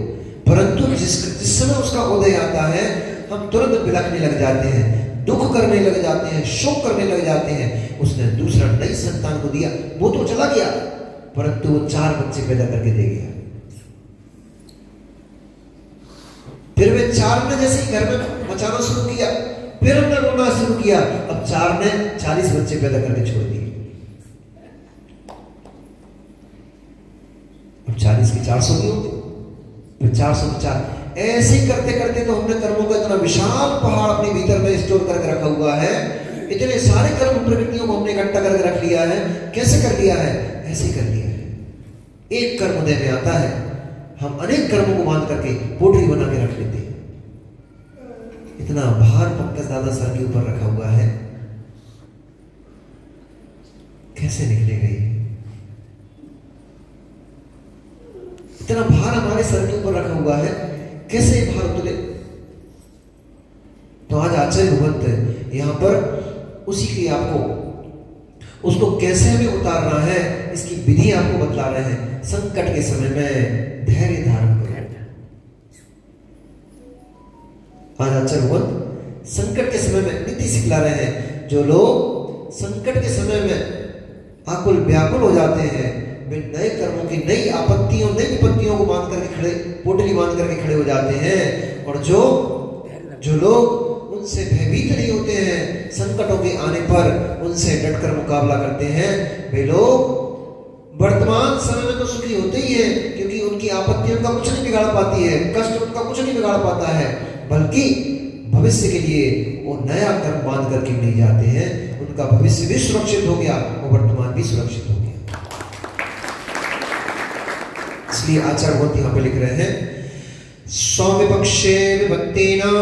परंतु जिस समय उसका उदय आता है हम तुरंत बिलखने लग जाते हैं, दुख करने लग जाते हैं, शोक करने लग जाते हैं। उसने दूसरा नई संतान को दिया, वो तो चला गया, परंतु वो 4 बच्चे पैदा करके दे गया। फिर वे 4 ने जैसे ही घर में मचाना शुरू किया, फिर हमने रोना शुरू किया, अब 4 ने 40 बच्चे पैदा करके छोड़ दिए। अब 40 के 400 भी होंगे, फिर 400 के 4, ऐसे ही करते करते तो हमने कर्मों का इतना विशाल पहाड़ अपने भीतर में स्टोर करके रखा हुआ है। इतने सारे कर्म प्रकृतियों को हमने इकट्ठा करके रख लिया है। कैसे कर लिया है? ऐसे ही कर लिया है। एक कर्म उदय में आता है, हम अनेक कर्मों को बांध करके पोटली बना के रख लेते हैं। इतना भार पंकज दादा सर के ऊपर रखा हुआ है, कैसे निकलेगा ये? इतना भार हमारे सर के ऊपर रखा हुआ है, कैसे भार उतरे? तो आज आचार्य भगवत यहां पर उसी की आपको उसको कैसे हमें उतारना है इसकी विधि आपको बतला रहे हैं। संकट के समय में धैर्य धारण करो। आज आचार्य भगवत संकट के समय में नीति सिखला रहे हैं। जो लोग संकट के समय में आकुल व्याकुल हो जाते हैं, वे नए कर्मों की, नई आपत्तियों, नई विपत्तियों को बांध करके खड़े, पोटली बांध करके खड़े हो जाते हैं। और जो लोग उनसे भयभीत नहीं होते हैं, संकटों के आने पर उनसे डटकर मुकाबला करते हैं, वे लोग वर्तमान समय में तो सुखी होते ही है, क्योंकि उनकी आपत्ति उनका कुछ नहीं बिगाड़ पाती है, कष्ट उनका कुछ नहीं बिगाड़ पाता है, बल्कि भविष्य के लिए वो नया कर्म बांध करके नहीं जाते हैं। उनका भविष्य भी सुरक्षित हो गया और वर्तमान भी सुरक्षित हो गया। इसलिए आचार्य बहुत यहां पे लिख रहे हैं, सौविपक्षे विभक्तेनां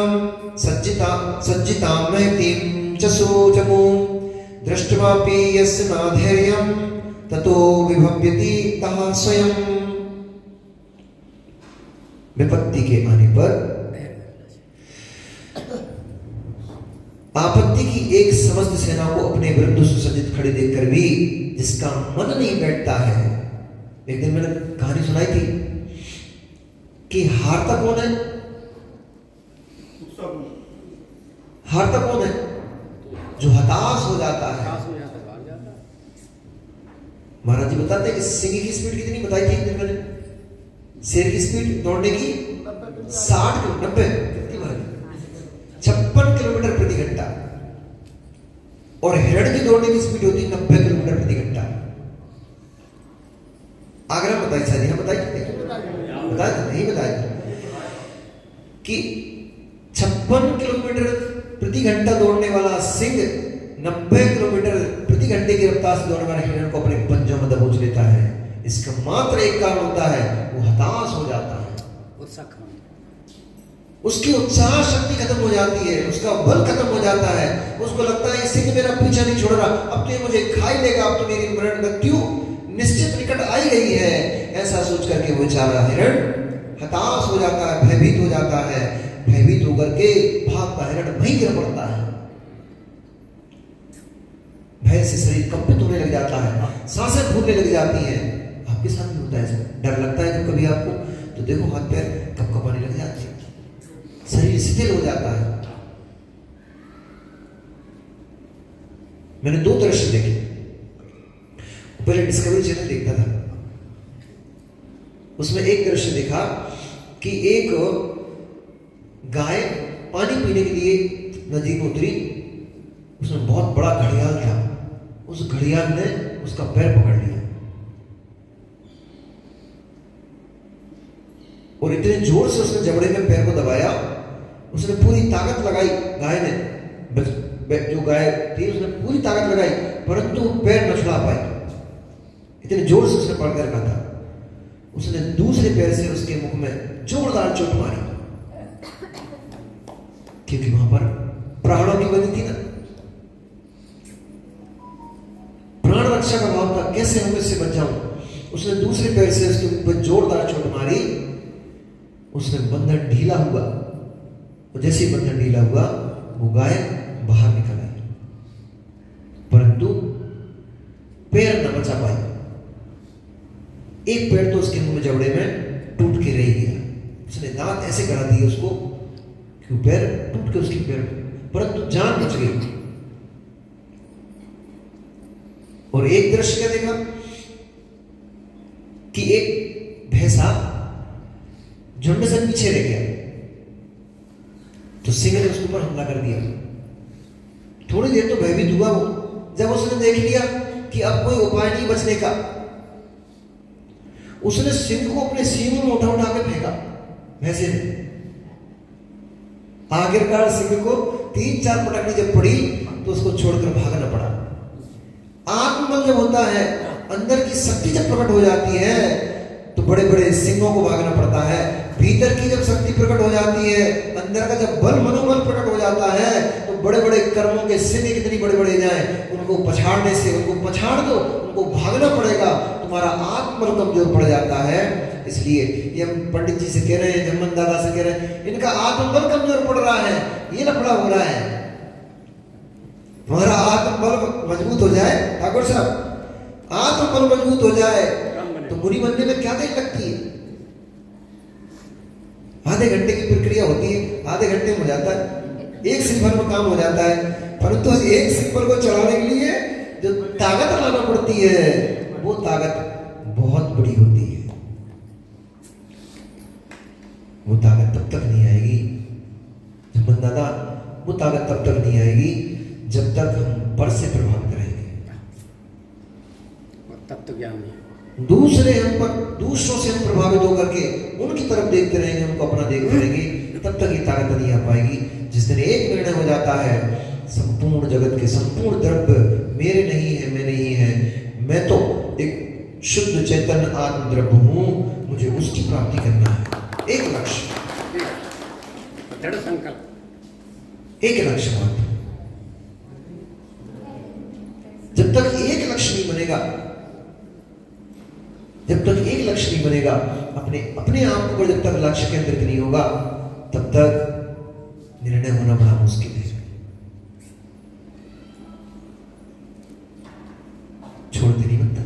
सज्जितां महतीं च सोचमो दृष्ट्वापि यस्य नाधैर्यं ततो विभव्यति तः स्वयं। विपत्ति के आने पर, आपत्ति की एक समस्त सेना को अपने विरुद्ध सुसज्जित खड़े देखकर भी जिसका मन नहीं बैठता है। एक दिन मैंने कहानी सुनाई थी कि हारता कौन है? हारता कौन है? जो हताश हो जाता है। महाराज जी बताते हैं कि सिंह की स्पीड कितनी बताई थी दिन मैंने? शेर की स्पीड दौड़ने की 60 90 56 किलोमीटर प्रति घंटा, और हिरण की दौड़ने की स्पीड होती 90 किलोमीटर प्रति घंटा। आगरा बताई शायद, यहां बताया नहीं बताया कि 56 किलोमीटर प्रति घंटा दौड़ने वाला सिंह 90 किलोमीटर प्रति घंटे की रफ्तार से दौड़ने वाले हिरण को अपने पंजों में दबोच लेता है। इसका मात्र एक कारण होता है, वो हताश हो जाता है, उसकी उत्साह शक्ति खत्म हो जाती है, उसका बल खत्म हो जाता है। उसको लगता है सिंह मेरा पीछा नहीं छोड़ रहा, अब तो मुझे खा ही लेगा, अब तो मेरी मृत्यु निश्चित निकट आई गई है। ऐसा सोच करके वो बेचारा हिरण हताश हो जाता है, भयभीत हो जाता है। भयभीत होकर के भागता हिरण वहीं गिर पड़ता है। भय से शरीर कंपित होने लग जाता है, सांसें फूलने लग जाती हैं। आपके साथ भी होता है ऐसा? डर लगता है कभी आपको तो देखो हाथ पैर कपकपाने लग जाते हैं, शरीर शिथिल हो जाता है। मैंने 2 दृश्य देखे। पहले डिस्कवरी चैनल देखता था, उसमें एक दृश्य देखा कि एक गाय पानी पीने के लिए नदी में उतरी, उसमें बहुत बड़ा घड़ियाल था, उस घड़ियाल ने उसका पैर पकड़ लिया और इतने जोर से उसने जबड़े में पैर को दबाया, उसने पूरी ताकत लगाई, गाय ने, जो गाय थी उसने पूरी ताकत लगाई, परंतु पैर न छुड़ा पाई, इतने जोर से उसने पकड़ कर रखा था। उसने दूसरे पैर से उसके मुख में जोरदार चोट मारी, क्योंकि वहां पर प्राणों की बनी थी ना, प्राण रक्षा का भाव था, कैसे मैं इससे बच जाऊं। उसने दूसरे पैर से उसके मुख पर जोरदार चोट मारी, उसने बंधन ढीला हुआ, और जैसे ही बंधन ढीला हुआ वो गाय बाहर निकल आई, परंतु पैर न बचा पाई। एक पैर तो उसके मुंह में जबड़े में टूट के रह गया, उसने दांत ऐसे गड़ा दिए उसको कि पैर टूट के उसके पैर में, परंतु जान बच गई। और एक दृश्य क्या देखा कि एक भैंसा झुंड से पीछे रह गया, तो सिंह ने उसके ऊपर हमला कर दिया। थोड़ी देर तो भयभीत हुआ वो, जब उसने देख लिया कि अब कोई उपाय नहीं बचने का, उसने सिंह को अपने सींगों में उठा के फेंका भैंसे ने। आखिरकार सिंह को 3-4 पटकनी जब पड़ी तो उसको छोड़कर भागना पड़ा। आत्मबल जब होता है, अंदर की शक्ति जब प्रकट हो जाती है तो बड़े बड़े सिंहों को भागना पड़ता है। भीतर की जब शक्ति प्रकट हो जाती है, अंदर का जब बल मनोबल प्रकट हो जाता है, तो बड़े बड़े कर्मों के सिंह कितनी बड़े बड़े जाए, उनको पछाड़ने से, उनको पछाड़ दो, उनको भागना पड़ेगा, तुम्हारा आत्मबल कमजोर पड़ जाता है। इसलिए ये हम पंडित जी से कह रहे हैं, जमन दादा से कह रहे हैं, इनका आत्मबल कमजोर पड़ रहा है, ये लफड़ा हो रहा है। तुम्हारा आत्मबल मजबूत हो जाए ठाकुर साहब, आत्मबल मजबूत हो जाए तो मुनि बनने में क्या देर लगती है? आधे घंटे की प्रक्रिया होती है, आधे घंटे में हो जाता है, एक सिंपल में काम हो जाता है। परंतु एक सिंपल को चलाने के लिए जो ताकत लाना पड़ती है, वो ताकत बहुत बड़ी होती है। वो ताकत तब तक नहीं आएगी जब दादा, वो ताकत तब तक नहीं आएगी जब तक हम पर से प्रभावित रहेंगे, तब तक ज्ञान नहीं। दूसरों से हम प्रभावित होकर के उनकी तरफ देखते रहेंगे, उनको अपना देखते रहेंगे, तब तक ये ताकत नहीं आ पाएगी। जिस दिन एक निर्णय हो जाता है, संपूर्ण जगत के संपूर्ण द्रव्य मेरे नहीं है, मैं नहीं है, मैं तो एक शुद्ध चैतन्य आत्म द्रव्य हूं, मुझे उसकी प्राप्ति करना है। एक लक्ष्य, दृढ़ संकल्प, एक लक्ष्य मात्र। जब तक एक लक्ष्य नहीं बनेगा, जब तक एक लक्ष्य नहीं बनेगा, अपने आप को जब तक लक्ष्य केंद्रित नहीं होगा, तब तक निर्णय होना बड़ा मुश्किल है। छोड़ते नहीं बनता।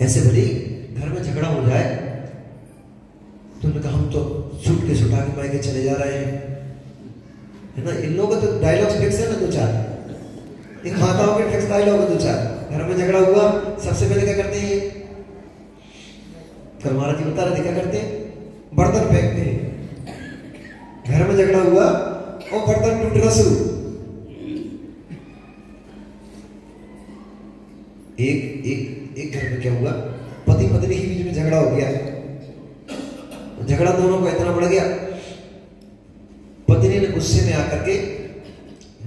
ऐसे भले घर में झगड़ा हो जाए, तुमने कहा हम तो सूट के सुटा के मायके चले जा रहे हैं, है ना। इन लोगों का तो डायलॉग फिक्स है ना, दो चार, इन माताओं के फिक्स डायलॉग है दो चार। घर में झगड़ा हुआ, सबसे पहले क्या करते हैं, कल महाराज जी बता रहे थे क्या करते हैं, बर्तन फेंकते हैं। घर में झगड़ा हुआ और बर्तन टूटना शुरू। एक घर में क्या हुआ, पति पत्नी के बीच में झगड़ा हो गया। झगड़ा दोनों को इतना बढ़ गया, पत्नी ने गुस्से में आकर के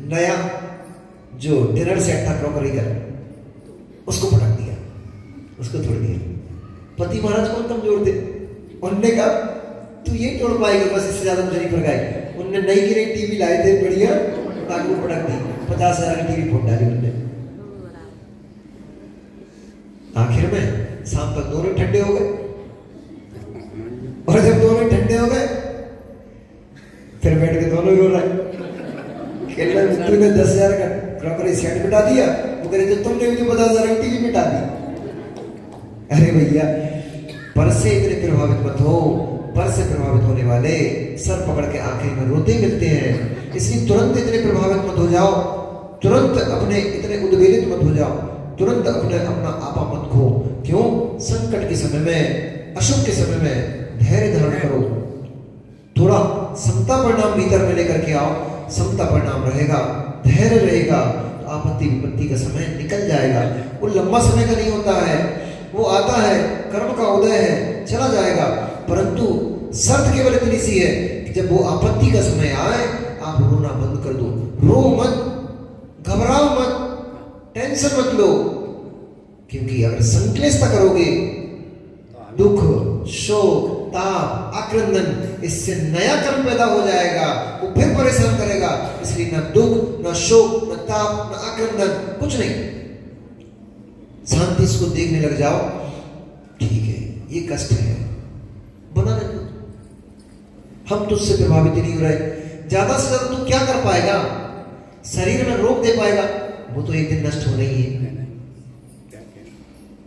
नया जो डिनर सेट था क्रॉकरी का, उसको पटक दिया, उसको तोड़ दिया। पति महाराज कौन कमजोर थे, उन्होंने कहा तू ये तोड़ पाएगी, बस इससे ज्यादा मुझे नहीं फटकाएगी। उनने नई गिरी टीवी लाए थे बढ़िया, ताकि वो पटक दी, 50,000 की टीवी फोड़ डाली उन्होंने। आखिर में शाम तक दोनों ठंडे हो गए, और जब दोनों ठंडे हो गए, फिर बैठ के दोनों रो रहे। खेलना मित्र ने 10,000 का क्रॉकरी सेट मिटा दिया, वो कह रहे थे तुमने भी 50,000 की टीवी मिटा दी। अरे भैया, पर से इतने प्रभावित मत हो, पर से प्रभावित होने वाले सर पकड़ के आखिर में रोते मिलते हैं। इसलिए तुरंत इतने प्रभावित मत हो जाओ, तुरंत अपने इतने उद्वेलित मत हो जाओ, तुरंत अपना आपा मत खो। क्यों? संकट के समय में, अशुभ के समय में धैर्य धारण करो, थोड़ा समता परिणाम भीतर में लेकर के आओ। समता परिणाम रहेगा, धैर्य रहेगा, तो आपत्ति विपत्ति का समय निकल जाएगा। वो लंबा समय का नहीं होता है, वो आता है, कर्म का उदय है, चला जाएगा। परंतु शर्त केवल इतनी सी है कि जब वो आपत्ति का समय आए, आप रोना बंद कर दो। रो मत, घबराओ मत, टेंशन मत लो, क्योंकि अगर संक्लेशता करोगे, दुख, शोक, ताप, आक्रंदन, इससे नया कर्म पैदा हो जाएगा, वो फिर परेशान करेगा। इसलिए न दुख, न शोक, न ताप, न आक्रंदन, कुछ नहीं। शांति इसको देखने लग जाओ, ठीक है ये कष्ट है, बना रहे दो, हम तुझसे प्रभावित नहीं हो रहे। ज्यादा से ज्यादा तू क्या कर पाएगा, शरीर में रोक दे पाएगा, वो तो एक दिन नष्ट होना ही है।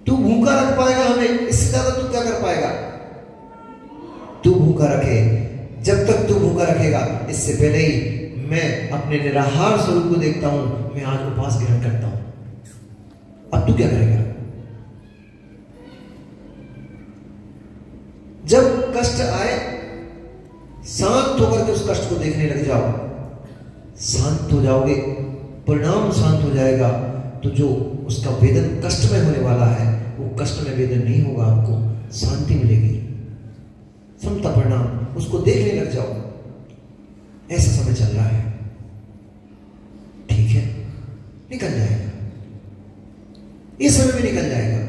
तू भूखा रख पाएगा हमें, इससे ज्यादा तू क्या कर पाएगा। तू भूखा रखे, जब तक तू भूखा रखेगा, इससे पहले ही मैं अपने निराहार स्वरूप को देखता हूं, मैं आज उपवास ग्रहण करता हूं। अब तू क्या करेगा? जब कष्ट आए, शांत होकर के उस कष्ट को देखने लग जाओ। शांत हो जाओगे, परिणाम शांत हो जाएगा, तो जो उसका वेदन कष्ट में होने वाला है, वो कष्ट में वेदन नहीं होगा, आपको शांति मिलेगी। समता परिणाम, उसको देखने लग जाओ। ऐसा समय चल रहा है, ठीक है, निकल जाएगा, इस समय में निकल जाएगा।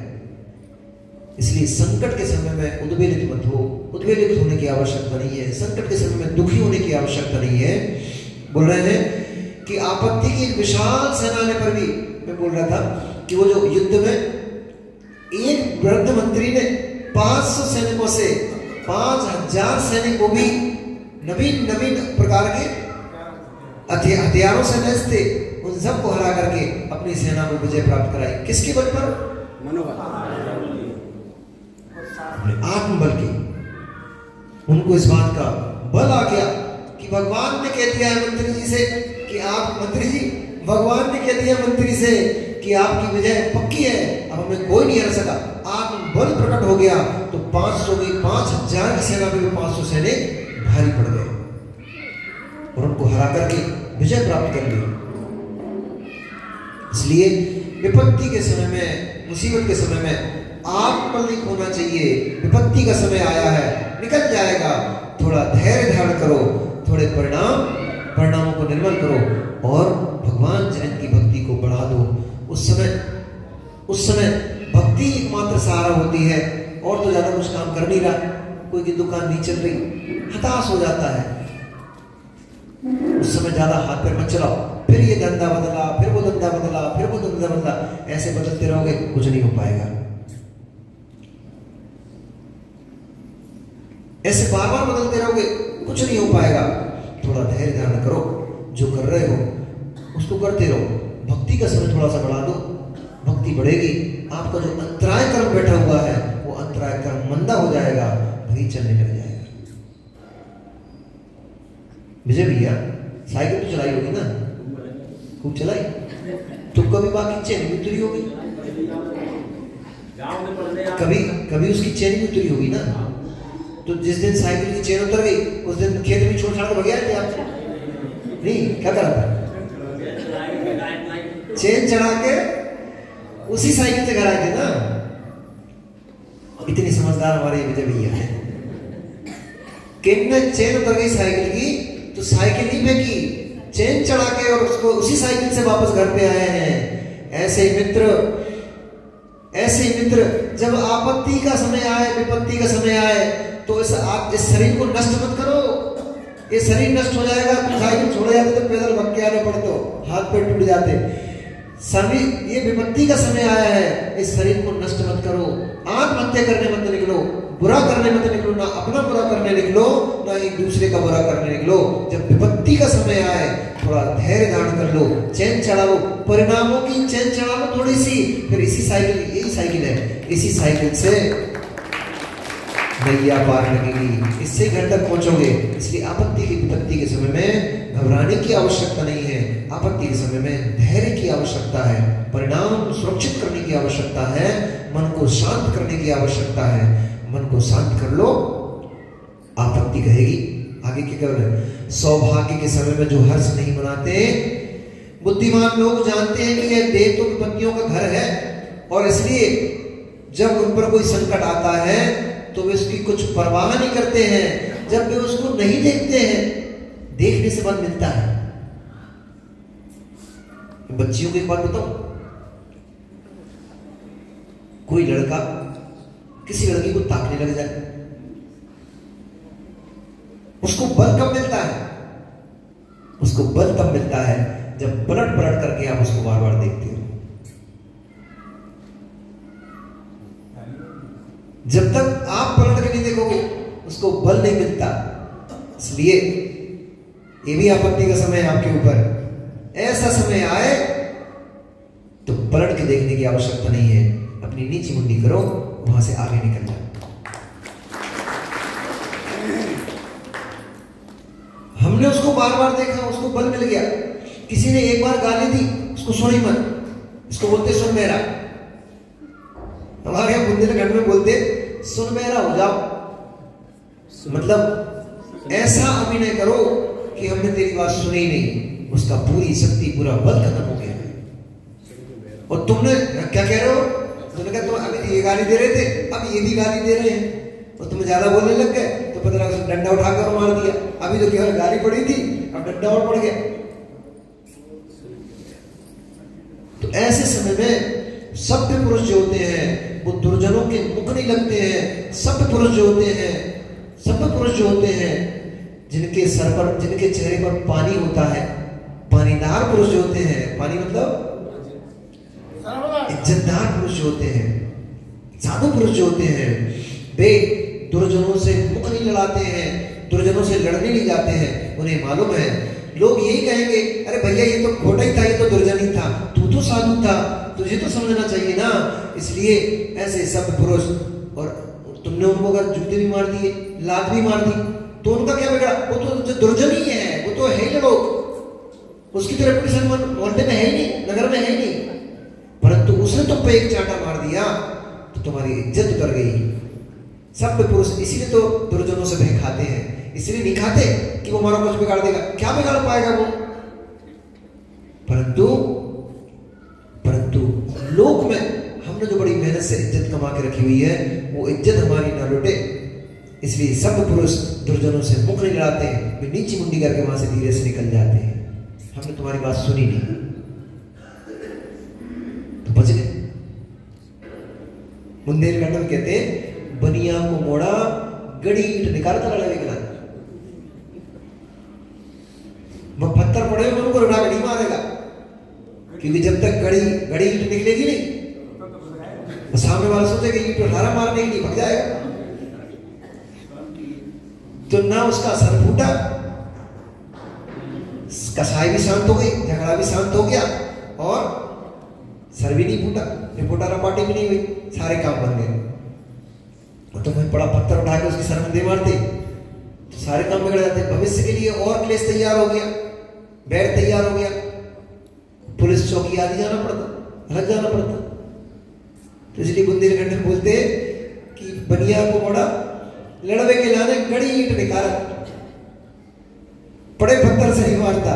इसलिए संकट के समय में उद्वेलित मत हो, उद्वेलित होने की आवश्यकता नहीं है। संकट के समय में दुखी होने की आवश्यकता नहीं है। बोल रहे हैं कि आपत्ति की विशाल सेना आने पर भी, मैं बोल रहा था कि वो जो युद्ध में एक वृद्ध मंत्री ने 500 सैनिकों से 5,000 सैनिकों भी नवीन नवीन प्रकार के हथियारों से लैस थे, उन सबको हरा करके अपनी सेना को विजय प्राप्त कराई। किसके बल पर? मनोबल, आत्मबल के। उनको इस बात का बल आ गया कि भगवान ने कह दिया है मंत्री जी से कि आप, मंत्री जी, भगवान ने कह दिया मंत्री से कि आपकी विजय पक्की है, अब हमें कोई नहीं हरा सका। आत्मबल प्रकट हो गया, तो 5,000 की सेना में 500 सैनिक भारी पड़ गए और उनको हरा करके विजय प्राप्त कर ली। इसलिए विपत्ति के समय में मुसीबत के समय में आत्मबल नहीं खोना चाहिए। विपत्ति का समय आया है, निकल जाएगा। थोड़ा धैर्य धारण करो, थोड़े परिणामों को निर्मल करो और भगवान जैन की भक्ति को बढ़ा दो। उस समय भक्ति एकमात्र सहारा होती है, और तो ज्यादा कुछ काम कर नहीं रहा। कोई की दुकान नहीं चल रही, हताश हो जाता है। उस समय ज्यादा हाथ पैर मत चलाओ, फिर ये धंधा बदला, फिर वो धंधा बदला, फिर वो धंधा बदला। ऐसे बदलते रहोगे कुछ नहीं हो पाएगा। ऐसे बार बार बदलते रहोगे कुछ नहीं हो पाएगा। थोड़ा धैर्य धारण करो, जो कर रहे हो उसको करते रहो। भक्ति का समय थोड़ा सा बढ़ा दो, भक्ति बढ़ेगी। आपका जो अंतराय कर्म बैठा हुआ है वो अंतराय कर्म मंदा हो जाएगा, वही चलने लग जाएगा। विजय भैया साइकिल तो चलाई होगी ना, खूब चलाई, तो कभी बाकी चेन भी उतरी होगी, कभी उसकी चेन भी उतरी होगी ना। तो जिस दिन साइकिल की चेन उतर गई उस दिन खेत में छोड़ छाड़ कर भग थे आप? नहीं, क्या करा था? चेन चढ़ा के उसी साइकिल से घर आए थे ना। इतनी समझदार हमारे विजय भैया है। किन चेन उतर गई साइकिल की तो साइकिल ही फेंकी, चेन चढ़ा के और उसको उसी साइकिल से वापस घर पे आए हैं। ऐसे मित्र जब आपत्ति का समय आए, विपत्ति का समय आए, तो इस शरीर को नष्ट मत करो। ये शरीर नष्ट हो जाएगा। तुम साइकिल छोड़ जाते तो पैदल भग के आना पड़तो, हाथ पैर टूट जाते। ये विपत्ति का समय आया है, इस शरीर को नष्ट मत करो। आत्महत्या करने मत निकलो, बुरा करने मत निकलो, ना अपना बुरा करने निकलो, ना एक दूसरे का बुरा करने निकलो। जब विपत्ति का समय आए थोड़ा धैर्य धारण कर लो, चैन चढ़ा लो, परिणामों की चैन चढ़ा लो थोड़ी सी। फिर इसी साइकिल, यही साइकिल है, इसी साइकिल से नैया पार लगेगी, इससे घर तक पहुंचोगे। इसलिए आपत्ति की विपत्ति के समय में घबराने की आवश्यकता नहीं है। आपत्ति के समय में धैर्य की आवश्यकता है, परिणाम सुरक्षित करने की आवश्यकता है, मन को शांत करने की आवश्यकता है। मन को शांत कर लो, आपत्ति कहेगी। आगे क्या कर रहे हैं? सौभाग्य के समय में जो हर्ष नहीं मनाते, बुद्धिमान लोग जानते हैं कि यह देह तो विपत्तियों का घर है, और इसलिए जब उन पर कोई संकट आता है तो वे उसकी कुछ परवाह नहीं करते हैं। जब वे उसको नहीं देखते हैं, देखने से मन मिलता है। बच्चियों को एक बात बताऊं, कोई लड़का किसी लड़की को ताकने लग जाए, उसको बल कब मिलता है? उसको बल तब मिलता है जब पलट पलट करके आप उसको बार बार देखते हो। जब तक आप पलट के नहीं देखोगे उसको बल नहीं मिलता। इसलिए ये भी आपत्ति का समय है आपके ऊपर। ऐसा समय आए तो पलट के देखने की आवश्यकता नहीं है, अपनी नीची मुंडी करो, वहां से आगे निकल जाओ। हमने उसको बार बार देखा, उसको बल मिल गया। किसी ने एक बार गाली दी, उसको सुनी मत, इसको बोलते सुन मेरा। हमारे यहाँ बुंदेलखंड में बोलते सुन मेरा हो जाओ, मतलब ऐसा अभिनय करो कि हमने तेरी बात सुनी नहीं। उसका पूरी शक्ति, पूरा बल खत्म हो गया। और तुमने क्या कह रहे हो? तुमने कहा तुम अभी ये गाली दे रहे थे, अब ये भी गाली दे रहे हैं, और तुम ज्यादा बोलने लग गए तो पता लगा डंडा उठाकर मार दिया। अभी तो केवल गाली पड़ी थी, अब डंडा और पड़ गया। तो ऐसे समय में सभ्य पुरुष जो होते हैं वो दुर्जनों के मुख नहीं लगते हैं। सभ्य पुरुष जो होते हैं जिनके सर पर, जिनके चेहरे पर पानी होता है, पानीदार पुरुष जो होते हैं, पानी मतलब इज्जतदार पुरुष जो होते हैं, साधु पुरुष जो होते हैं, वे दुर्जनों से मुख नहीं लड़ाते हैं, दुर्जनों से लड़ने नहीं जाते हैं। उन्हें मालूम है, लोग यही कहेंगे अरे भैया ये तो खोटा ही था, ये तो दुर्जन ही था, तू तो साधु था, तुझे तो समझना चाहिए ना। इसलिए ऐसे सब पुरुष, और तुमने उनको अगर जूते भी मार दिए, लात भी मार दी, तो उनका क्या बिगड़ा? वो तो दुर्जन ही है, वो तो है ही लोग, उसकी तो रेपुटेशन मोहल्ले में है ही नहीं, नगर में है ही नहीं। परंतु उसने तो पे एक चांटा मार दिया तो तुम्हारी इज्जत उतर गई। सब पुरुष इसीलिए तो दुर्जनों से भय खाते हैं, इसलिए नहीं खाते कि वो हमारा कुछ बिगाड़ देगा। क्या बिगाड़ पाएगा वो? परंतु लोक में हमने जो बड़ी मेहनत से इज्जत कमा के रखी हुई है, वो इज्जत हमारी ना लुटे। इसलिए सब पुरुष दुर्जनों से मुख नहीं लड़ाते, वे नीची मुंडी करके वहां से धीरे से निकल जाते हैं। हमने तुम्हारी बात सुनी नहीं तो बच गए। बुंदेलखंड में कहते हैं बनिया को मोड़ा गड़ी ईट निकाल कर लड़े के नाते वो पत्थर पड़े हुए उनको उठा नहीं मारेगा, क्योंकि जब तक गड़ी ईट निकलेगी नहीं तो सामने वाला सोचेगा ईट उठाना मारने के लिए भग जाएगा। तो ना उसका सर फूटा, कसाई भी शांत हो गई, झगड़ा भी शांत हो गया और सर भी नहीं फूटा, रिपोर्टा रपाटी भी नहीं हुई, सारे काम बन गए। और तुम्हें बड़ा पत्थर उठा के उसके सर में दे मारते तो सारे काम बिगड़ जाते। भविष्य के लिए और क्लेश तैयार हो गया, बैठ तैयार हो गया, पुलिस चौकी आदि जाना पड़ता, अलग जाना पड़ता। तो इसलिए बुंदेलखंड में बोलते कि बनिया को मोड़ा लड़वे के लाने गड़ी ईट निकाल, बड़े पत्थर से नहीं मारता।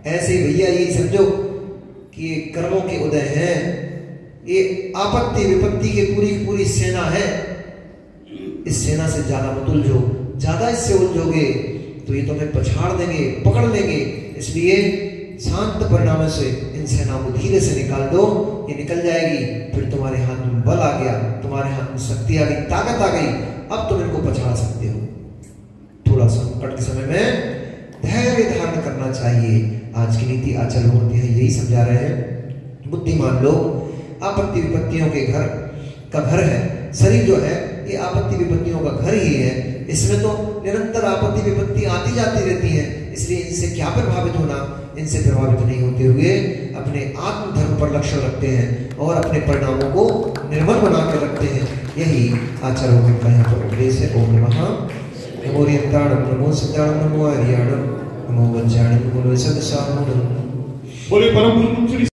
ऐसे भैया यही समझो कि ये कर्मों के उदय हैं, ये आपत्ति विपत्ति की पूरी सेना है। इस सेना से ज्यादा मत उलझो, ज्यादा इससे उलझोगे तो ये तुम्हें पछाड़ देंगे, पकड़ लेंगे। इसलिए शांत परिणामों से इन सेनाओं को धीरे से निकाल दो, ये निकल जाएगी। फिर तुम्हारे हाथ में बल आ गया, तुम्हारे हाथ में शक्ति आ गई, ताकत आ गई, अब तुम इनको पछाड़ सकते हो। थोड़ा संकट के समय में धैर्य धारण करना चाहिए। आज की नीति आचार्य होती है यही समझा रहे हैं। बुद्धिमान लोग आपत्ति विपत्तियों के घर का घर है, शरीर जो है ये आपत्ति विपत्तियों का घर ही है। इसमें तो निरंतर आपत्ति विपत्ति आती जाती रहती है, इसलिए इनसे क्या प्रभावित होना, इनसे प्रभावित नहीं होते हुए अपने आत्मधर्म पर लक्ष्य रखते हैं और अपने परिणामों को निर्मल बना कर रखते हैं। यही आचार्यों का यहाँ पर उपदेश है। ओम नमः नमो रियंत्राणम नमो सिद्धाणम नमो आर्याणम नमो वज्राणम नमो सदसामूलम। बोले परम पुरुष